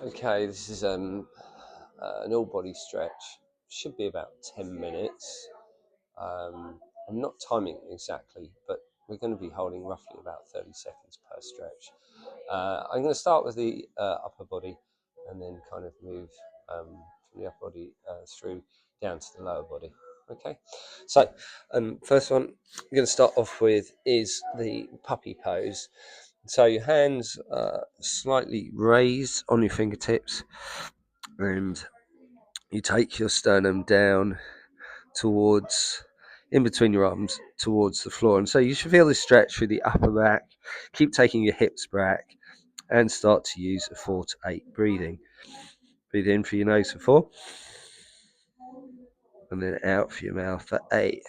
Okay, this is an all body stretch. Should be about 10 minutes. I'm not timing it exactly, but we're going to be holding roughly about 30 seconds per stretch. I'm going to start with the upper body and then kind of move from the upper body through down to the lower body. Okay, so first one I'm going to start off with is the puppy pose. So your hands slightly raised on your fingertips, and you take your sternum down towards, in between your arms, towards the floor. And so you should feel this stretch through the upper back. Keep taking your hips back and start to use a 4 to 8 breathing. Breathe in for your nose for 4, and then out for your mouth for 8.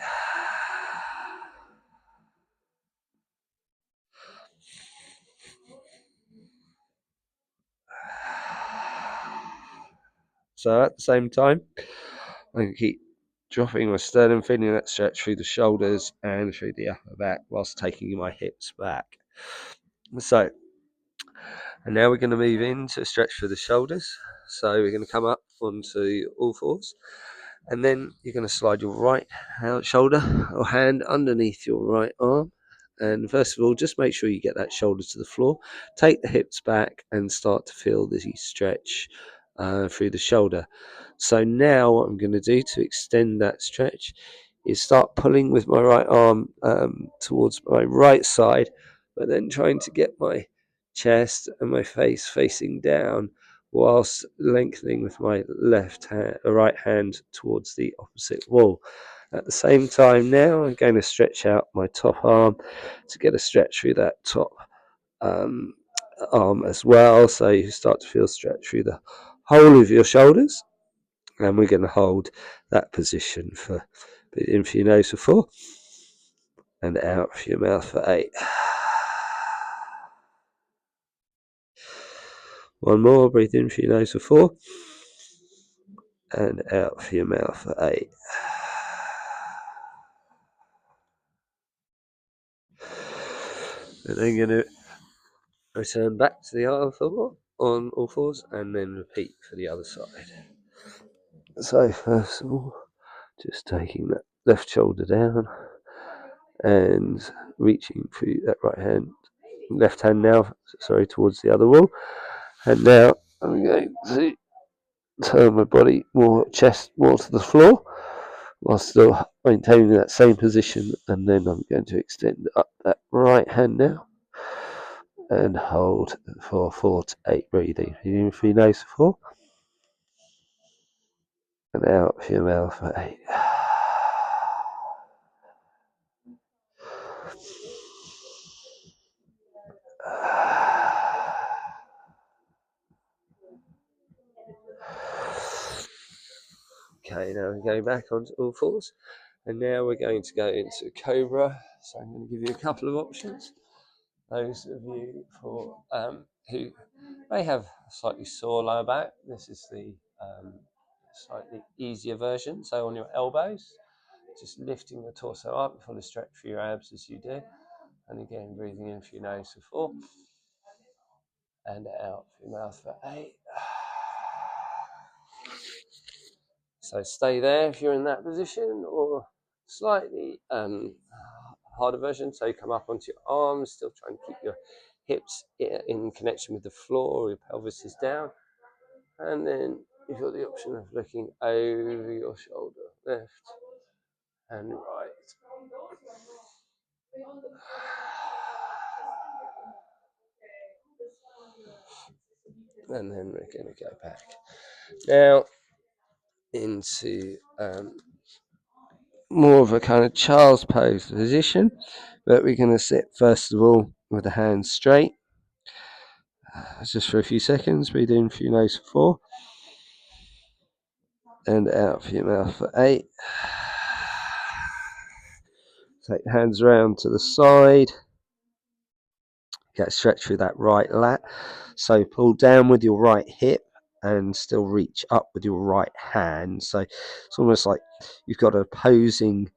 So at the same time, I can keep dropping my sternum, feeling that stretch through the shoulders and through the upper back whilst taking my hips back. So, and now we're going to move into a stretch for the shoulders. So we're going to come up onto all fours, and then you're going to slide your right shoulder or hand underneath your right arm. And first of all, just make sure you get that shoulder to the floor. Take the hips back and start to feel the stretch through the shoulder. So now what I'm going to do to extend that stretch is start pulling with my right arm towards my right side, but then trying to get my chest and my face facing down whilst lengthening with my right hand towards the opposite wall. At the same time now, I'm going to stretch out my top arm to get a stretch through that top arm as well. So you start to feel stretch through the whole of your shoulders. And we're going to hold that position for in for your nose for 4 and out for your mouth for 8. One more, breathe in for your nose for 4 and out for your mouth for 8. And then going to return back to the arm floor on all fours and then repeat for the other side. So first of all, just taking that left shoulder down and reaching through that left hand now, towards the other wall. And now I'm going to turn my body chest more to the floor while still maintaining that same position, and then I'm going to extend up that right hand now and hold for 4 to 8 breathing. In for your nose for 4 and out for your mouth for 8. Okay, now we're going back onto all fours, and now we're going to go into Cobra. So I'm going to give you a couple of options. Those of you who may have a slightly sore lower back, this is the slightly easier version. So on your elbows, just lifting the torso up, fully stretch for your abs as you do. And again, breathing in for your nose for 4 and out for your mouth for 8. So stay there if you're in that position, or slightly harder version. So you come up onto your arms, still trying to keep your hips in connection with the floor, your pelvis is down. And then you've got the option of looking over your shoulder, left and right. And then we're going to go back now into more of a kind of child's pose position, but we're going to sit first of all with the hands straight, just for a few seconds. Breathe in for your nose for 4 and out for your mouth for 8. Take the hands around to the side. Get a stretch through that right lat. So pull down with your right hip and still reach up with your right hand. So it's almost like you've got opposing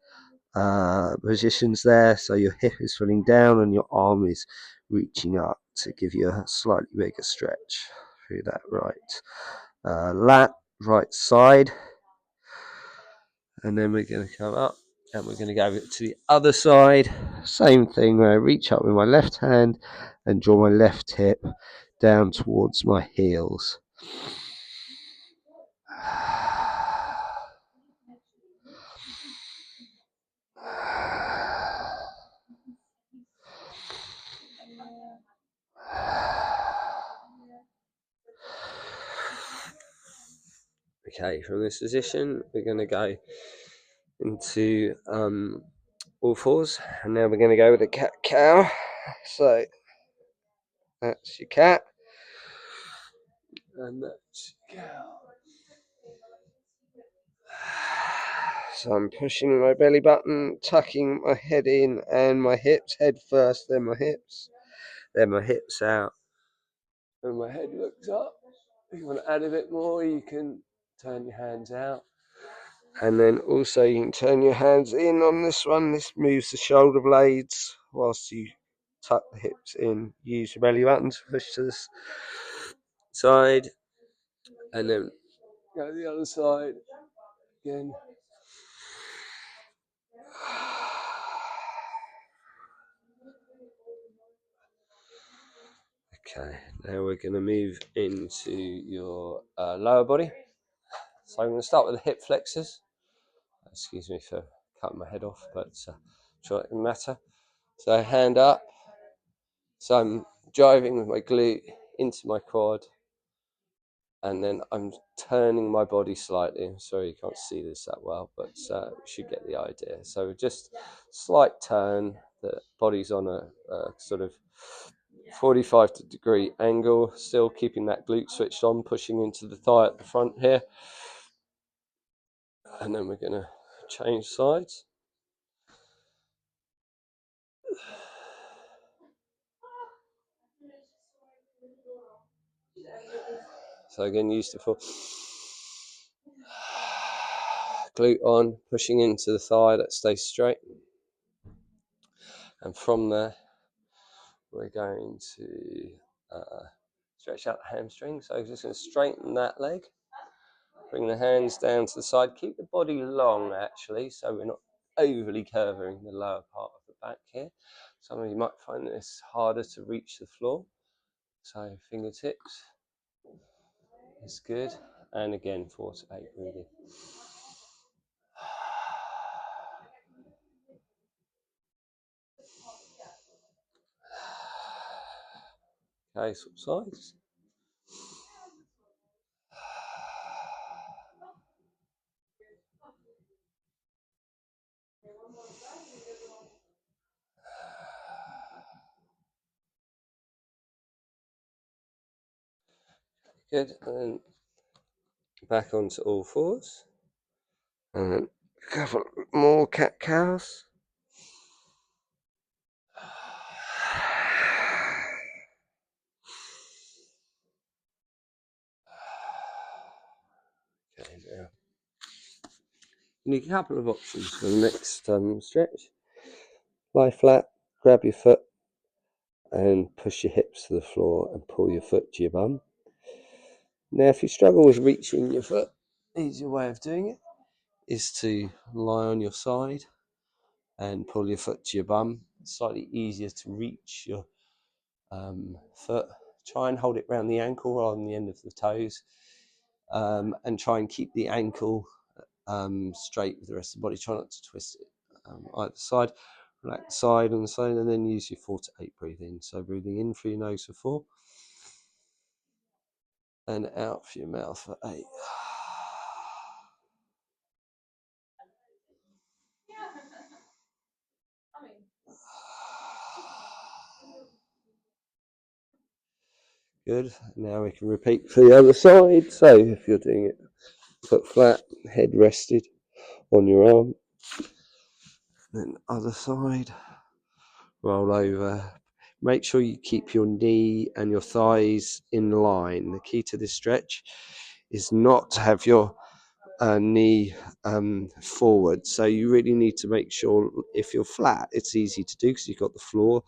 positions there. So your hip is filling down and your arm is reaching up to give you a slightly bigger stretch through that right lat, right side, and then we're going to come up and we're going to go to the other side. Same thing where I reach up with my left hand and draw my left hip down towards my heels. Okay, from this position, we're going to go into all fours, and now we're going to go with a cat-cow. So that's your cat, and that's your cow. So I'm pushing my belly button, tucking my head in and my hips, head first, then my hips out, and my head looks up. If you want to add a bit more, you can turn your hands out. And then also you can turn your hands in on this one. This moves the shoulder blades whilst you tuck the hips in. Use your belly button to push to the side. And then go to the other side again. Okay, now we're going to move into your lower body. So I'm going to start with the hip flexors. Excuse me for cutting my head off, but sure it doesn't matter. So hand up. So I'm driving with my glute into my quad, and then I'm turning my body slightly. I'm sorry you can't see this that well, but you should get the idea. So just slight turn, the body's on a sort of 45-degree angle, still keeping that glute switched on, pushing into the thigh at the front here. And then we're going to change sides. So again, use the full glute on, pushing into the thigh that stays straight. And from there, we're going to stretch out the hamstring. So just going to straighten that leg. Bring the hands down to the side. Keep the body long, actually, so we're not overly curving the lower part of the back here. Some of you might find this harder to reach the floor. So fingertips is good. And again, 4 to 8 breathing. Okay, switch sides. Good, and then back onto all fours. And then a couple more cat-cows. Okay, now you need a couple of options for the next stretch. Lie flat, grab your foot, and push your hips to the floor and pull your foot to your bum. Now, if you struggle with reaching your foot, easier way of doing it is to lie on your side and pull your foot to your bum. It's slightly easier to reach your foot. Try and hold it around the ankle rather than the end of the toes, and try and keep the ankle straight with the rest of the body. Try not to twist it either side. Relax the side and the side, and then use your 4 to 8 breathing. So breathing in through your nose for 4, and out for your mouth for 8. Good. Now we can repeat for the other side. So if you're doing it foot flat, head rested on your arm, then other side, roll over. Make sure you keep your knee and your thighs in line. The key to this stretch is not to have your knee forward. So you really need to make sure, if you're flat, it's easy to do because you've got the floor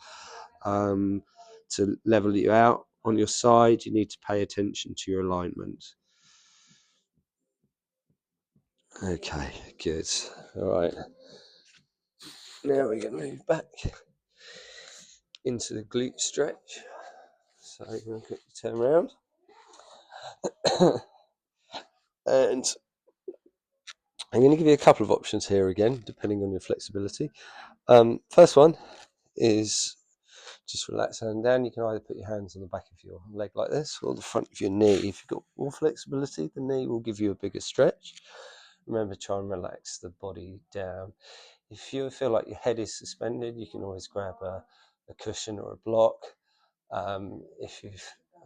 to level you out. on your side, you need to pay attention to your alignment. Okay, good. All right. Now we're going to move back into the glute stretch. So you're going to quickly turn around. And I'm going to give you a couple of options here again, depending on your flexibility. First one is just relax hand down. You can either put your hands on the back of your leg like this or the front of your knee. If you've got more flexibility, the knee will give you a bigger stretch. Remember, try and relax the body down. If you feel like your head is suspended, you can always grab a cushion or a block. If you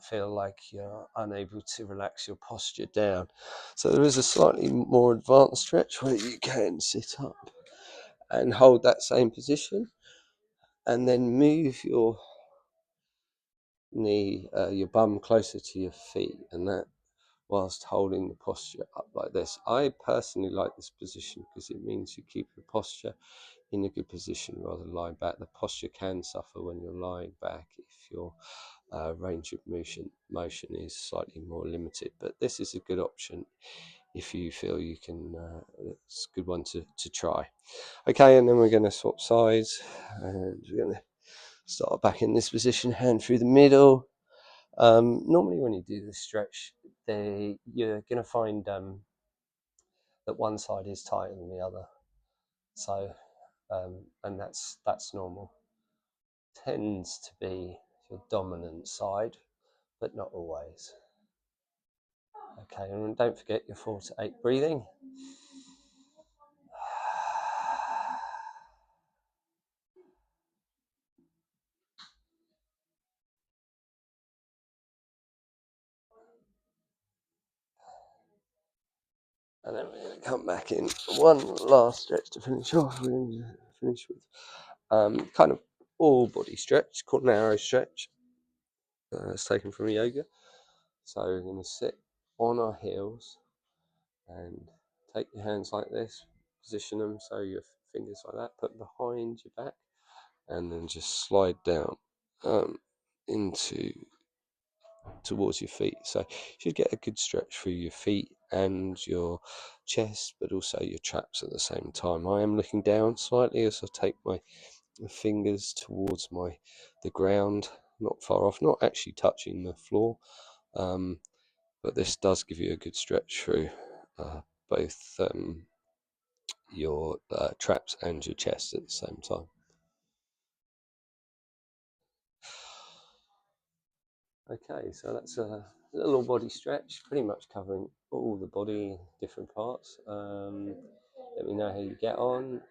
feel like you're unable to relax your posture down. So there is a slightly more advanced stretch where you can sit up and hold that same position and then move your knee, your bum closer to your feet, and that whilst holding the posture up like this. I personally like this position because it means you keep your posture in a good position rather than lying back. The posture can suffer when you're lying back if your range of motion is slightly more limited, but this is a good option if you feel you can. It's a good one to try. Okay, and then we're going to swap sides, and we're going to start back in this position, hand through the middle. Normally when you do this stretch, you're going to find that one side is tighter than the other, so and that's normal. Tends to be your dominant side, but not always. Okay, and don't forget your 4 to 8 breathing. And then we're going to come back in one last stretch to finish off. We're going to finish with kind of all body stretch called an arrow stretch. It's taken from yoga. So we're going to sit on our heels and take your hands like this, position them so your fingers like that, put them behind your back, and then just slide down towards your feet. So you should get a good stretch through your feet and your chest, but also your traps at the same time. I am looking down slightly as I take my fingers towards the ground, not far off, not actually touching the floor, but this does give you a good stretch through both your traps and your chest at the same time. Okay, so that's a little body stretch, pretty much covering all the body, different parts. Let me know how you get on,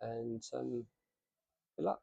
and good luck.